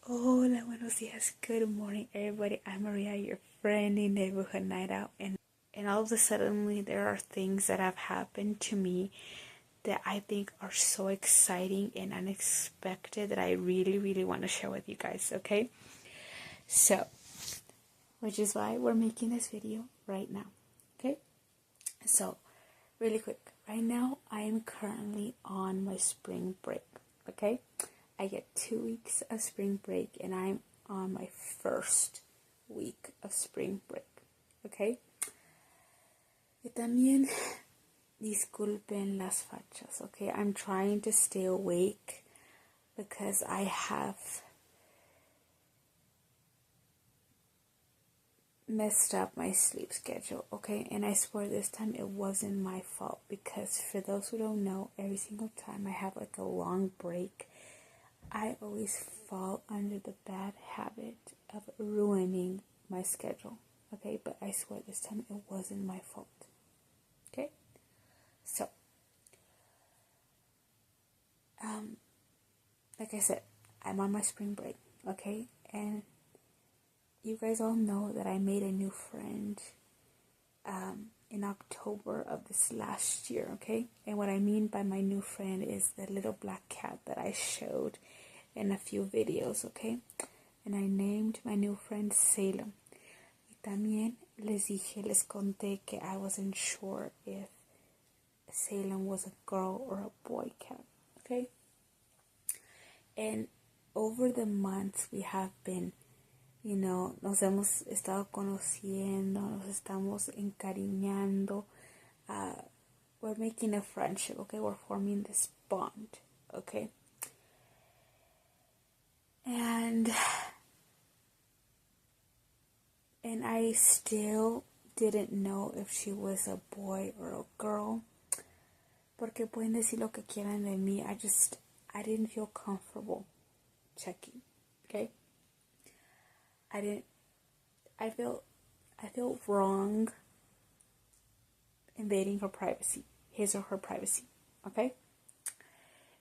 Hola, buenos días. Good morning, everybody. I'm Maria, your friendly neighborhood night out, and all of a sudden, there are things that have happened to me that I think are so exciting and unexpected that I really, really want to share with you guys. Okay, so which is why we're making this video right now. Okay, so really quick. Right now, I am currently on my spring break. Okay, I get 2 weeks of spring break, and I'm on my first week of spring break. Okay. Y también disculpen las fachas. Okay, I'm trying to stay awake because I have messed up my sleep schedule, okay? And I swear this time it wasn't my fault, because for those who don't know, every single time I have like a long break, I always fall under the bad habit of ruining my schedule, okay? But I swear this time it wasn't my fault, okay? So, like I said, I'm on my spring break, okay? And you guys all know that I made a new friend in October of this last year, okay? And what I mean by my new friend is the little black cat that I showed in a few videos, okay? And I named my new friend Salem. Y también les conté que I wasn't sure if Salem was a girl or a boy cat, okay? And over the months we have been, nos hemos estado conociendo, nos estamos encariñando. We're making a friendship, okay? We're forming this bond, okay? And I still didn't know if she was a boy or a girl. Porque pueden decir lo que quieran de mí. I didn't feel comfortable checking, okay? I feel wrong invading her privacy, his or her privacy, okay?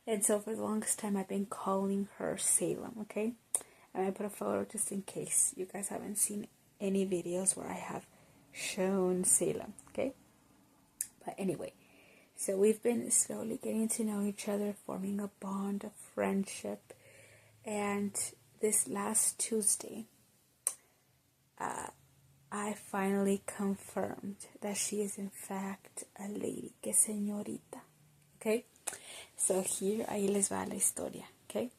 And so for the longest time, I've been calling her Salem, okay? And I put a photo just in case you guys haven't seen any videos where I have shown Salem, okay? But anyway, so we've been slowly getting to know each other, forming a bond of friendship. And this last Tuesday, I finally confirmed that she is in fact a lady, que señorita, okay? So here, ahí les va la historia, okay?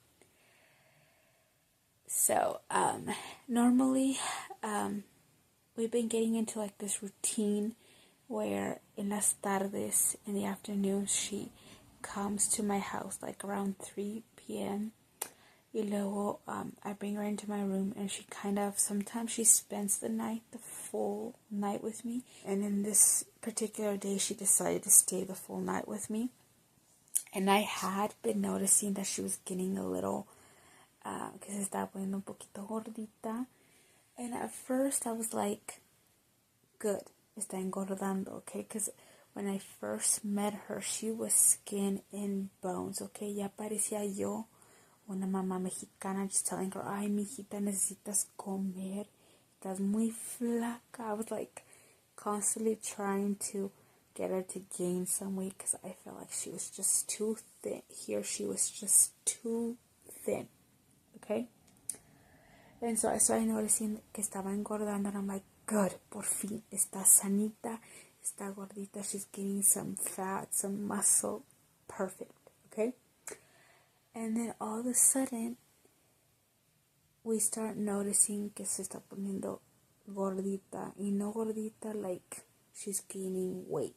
So, normally, we've been getting into like this routine where in las tardes, in the afternoon, she comes to my house like around 3 p.m. Y luego, I bring her into my room, and she sometimes she spends the full night with me. And in this particular day, she decided to stay the full night with me. And I had been noticing that she was getting a little, que se estaba poniendo un poquito gordita. And at first, I was like, good, está engordando, okay? Because when I first met her, she was skin and bones, okay? Ya parecía yo una mamá mexicana, just telling her, ay, mijita, necesitas comer, estás muy flaca. I was like constantly trying to get her to gain some weight because I felt like she was just too thin. Here she was just too thin, okay? And so I started noticing que estaba engordando, and I'm like, good, por fin, está sanita, está gordita, she's gaining some fat, some muscle, perfect, okay? And then all of a sudden, we start noticing que se está poniendo gordita. Y no gordita like she's gaining weight.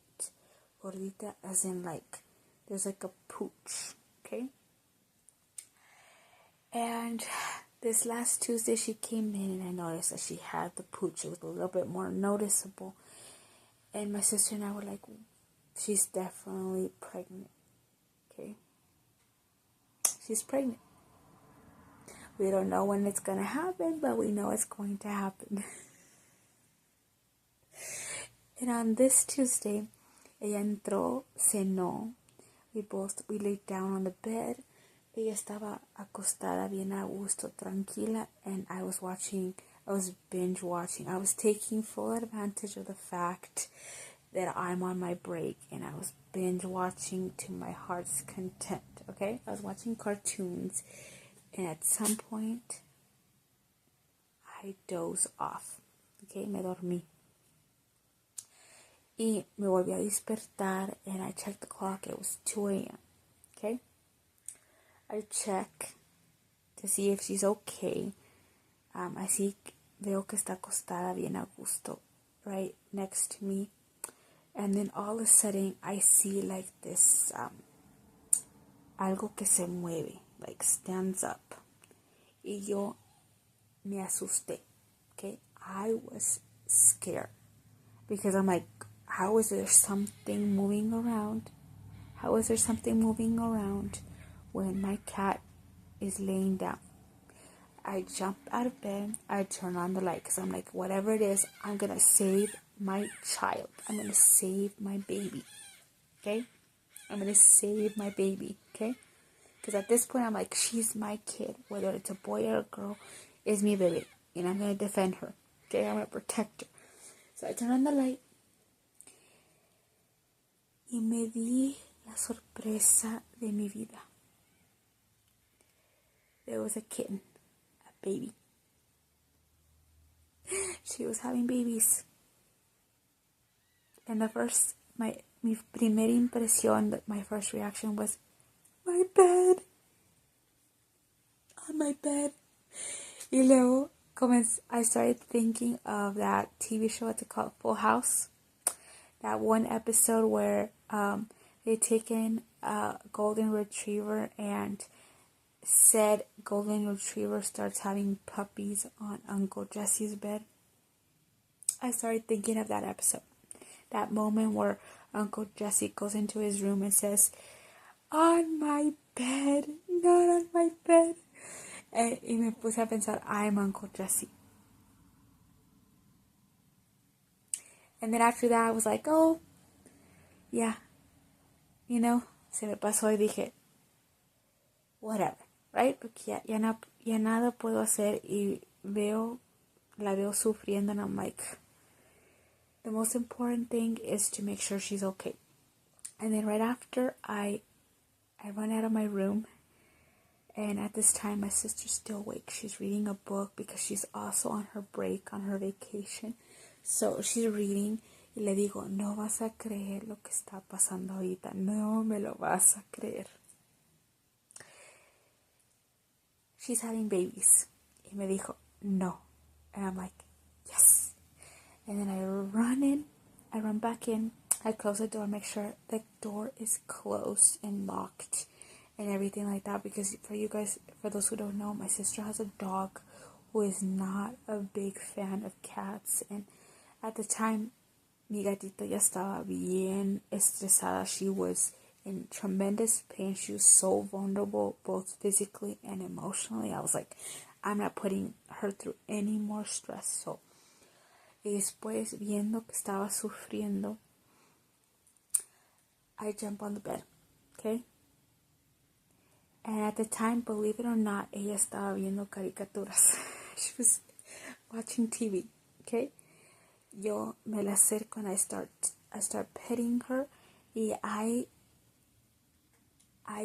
Gordita as in like there's like a pooch, okay? And this last Tuesday she came in, and I noticed that she had the pooch. It was a little bit more noticeable. And my sister and I were like, she's definitely pregnant, okay? She's pregnant. We don't know when it's going to happen, but we know it's going to happen. And on this Tuesday, ella entró, cenó. We laid down on the bed, ella estaba acostada bien a gusto, tranquila, and I was binge watching. I was taking full advantage of the fact that I'm on my break, and I was binge watching to my heart's content, okay? I was watching cartoons, and at some point, I dozed off, okay? Me dormí. Y me volví a despertar, and I checked the clock. It was 2 a.m., okay? I check to see if she's okay. Así veo que está acostada bien a gusto, right next to me. And then all of a sudden, I see like this, algo que se mueve, like stands up. Y yo me asusté, okay? I was scared. Because I'm like, how is there something moving around? How is there something moving around when my cat is laying down? I jump out of bed. I turn on the light because I'm like, whatever it is, I'm going to save my child. I'm going to save my baby. Okay? I'm going to save my baby. Okay? Because at this point, I'm like, she's my kid. Whether it's a boy or a girl, is mi baby. And I'm going to defend her. Okay? I'm going to protect her. So I turn on the light. Y me di la sorpresa de mi vida. There was a kitten, a baby. She was having babies. And mi primera impresión, my first reaction was, my bed. On my bed. Y luego, I started thinking of that TV show, what's it called, Full House. That one episode where they taken a golden retriever, and said golden retriever starts having puppies on Uncle Jesse's bed. I started thinking of that episode. That moment where Uncle Jesse goes into his room and says, on my bed, not on my bed. Y me puse a pensar, I'm Uncle Jesse. And then after that, I was like, oh, yeah. You know, se me pasó y dije, whatever, right? Porque ya nada puedo hacer y la veo sufriendo, and I'm like, the most important thing is to make sure she's okay. And then right after, I run out of my room. And at this time, my sister's still awake. She's reading a book because she's also on her break, on her vacation. So she's reading. Y le digo, no vas a creer lo que está pasando ahorita. No me lo vas a creer. She's having babies. Y me dijo, no. And I'm like, yes. And then I run back in. I close the door, make sure the door is closed and locked and everything like that. Because for those who don't know, my sister has a dog who is not a big fan of cats. And at the time, mi gatita ya estaba bien estresada. She was in tremendous pain. She was so vulnerable, both physically and emotionally. I was like, I'm not putting her through any more stress. So, y después, viendo que estaba sufriendo, I jump on the bed, okay? And at the time, believe it or not, ella estaba viendo caricaturas. She was watching TV, okay? Yo me la acerco and I start petting her, y I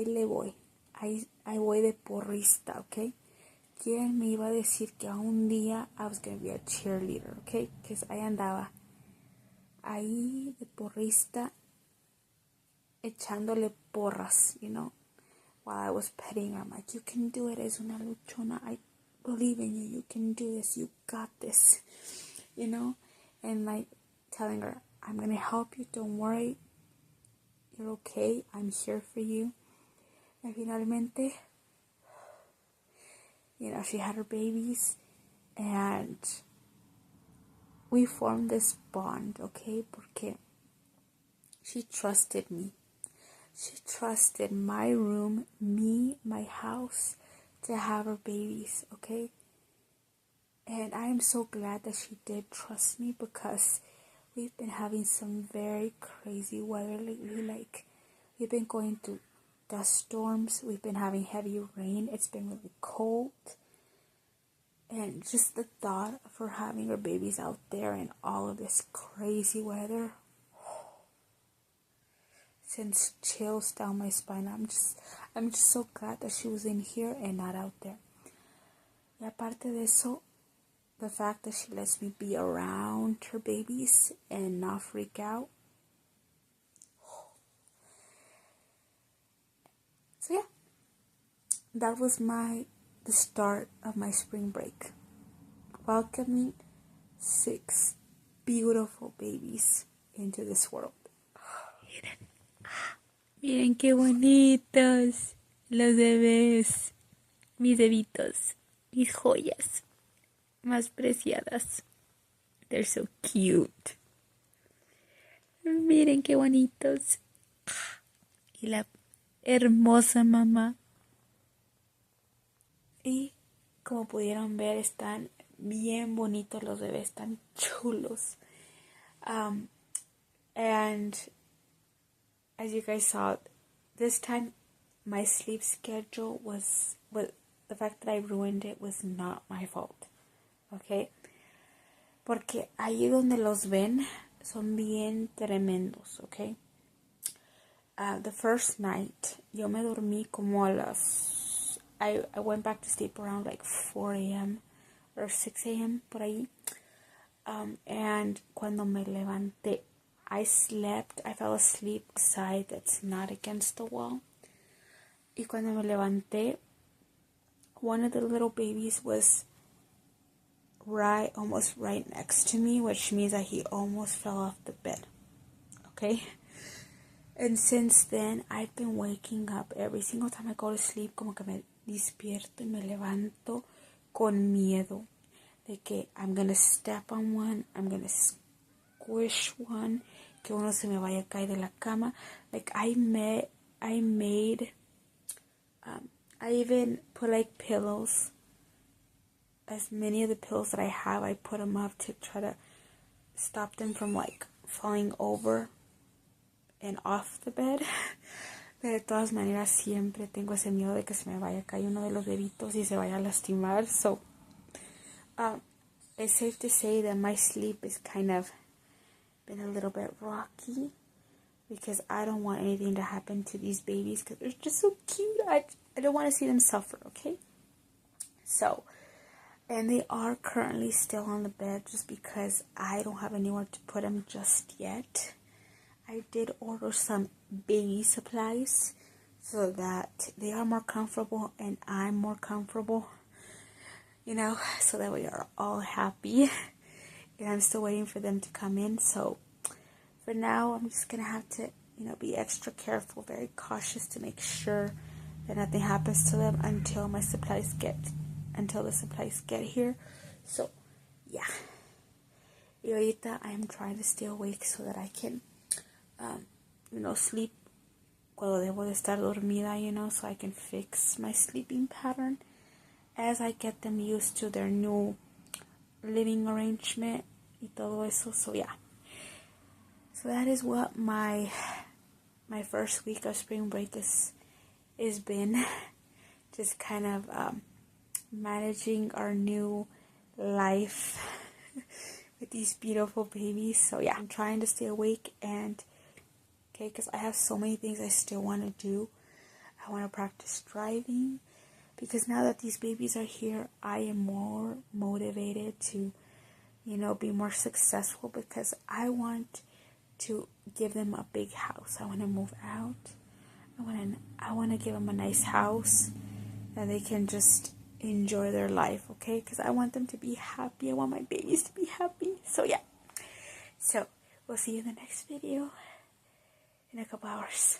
le voy. I voy de porrista, okay? ¿Quién me iba a decir que un día I was going to be a cheerleader, okay? Because I andaba ahí de porrista, echándole porras, you know, while I was petting her. I'm like, you can do it, es una luchona. I believe in you. You can do this. You got this, you know? And like telling her, I'm going to help you. Don't worry. You're okay. I'm here for you. And finalmente, you know, she had her babies, and we formed this bond, okay? Porque she trusted me. She trusted my room, me, my house, to have her babies, okay? And I am so glad that she did trust me, because we've been having some very crazy weather lately. Like, we've been going through dust storms. We've been having heavy rain. It's been really cold. And just the thought of her having her babies out there in all of this crazy weather sends chills down my spine. I'm just so glad that she was in here and not out there. Y aparte de eso, the fact that she lets me be around her babies and not freak out. So yeah, that was the start of my spring break. Welcoming 6 beautiful babies into this world. Miren qué bonitos los bebés, mis bebitos, mis joyas más preciadas. They're so cute. Miren qué bonitos. Y la hermosa mamá. Y como pudieron ver, están bien bonitos los bebés, están chulos. And as you guys saw, this time my sleep schedule was the fact that I ruined it was not my fault. Okay? Porque ahí donde los ven son bien tremendos, okay? The first night, yo me dormí como a las... I went back to sleep around like 4 a.m. or 6 a.m. por ahí. And cuando me levanté, I fell asleep on the side that's not against the wall. Y cuando me levanté, one of the little babies was almost right next to me, which means that he almost fell off the bed. Okay? And since then, I've been waking up every single time I go to sleep, como que me despierto y me levanto con miedo de que I'm gonna step on one, I'm gonna squish one, que uno se me vaya a caer de la cama. Like I even put like pillows. As many of the pillows that I have, I put them up to try to stop them from like falling over and off the bed. Pero de todas maneras siempre tengo ese miedo de que se me vaya a caer uno de los bebitos y se vaya a lastimar. So it's safe to say that my sleep is kind of been a little bit rocky because I don't want anything to happen to these babies because they're just so cute. I don't want to see them suffer, okay? So, and they are currently still on the bed just because I don't have anywhere to put them just yet. I did order some baby supplies so that they are more comfortable and I'm more comfortable, you know, so that we are all happy. And I'm still waiting for them to come in. So for now, I'm just going to have to, you know, be extra careful, very cautious to make sure that nothing happens to them until the supplies get here. So, yeah. Y ahorita I am trying to stay awake so that I can, sleep cuando debo de estar dormida, so I can fix my sleeping pattern as I get them used to their new living arrangement y todo eso. So, yeah. So that is what my first week of spring break is been. Just kind of managing our new life with these beautiful babies. So yeah, I'm trying to stay awake because I have so many things I still want to do. I want to practice driving because now that these babies are here, I am more motivated to, be more successful because I want to give them a big house. I want to move out. I want to give them a nice house that they can just enjoy their life, okay? Because I want them to be happy. I want my babies to be happy. So, yeah. So, we'll see you in the next video in a couple hours.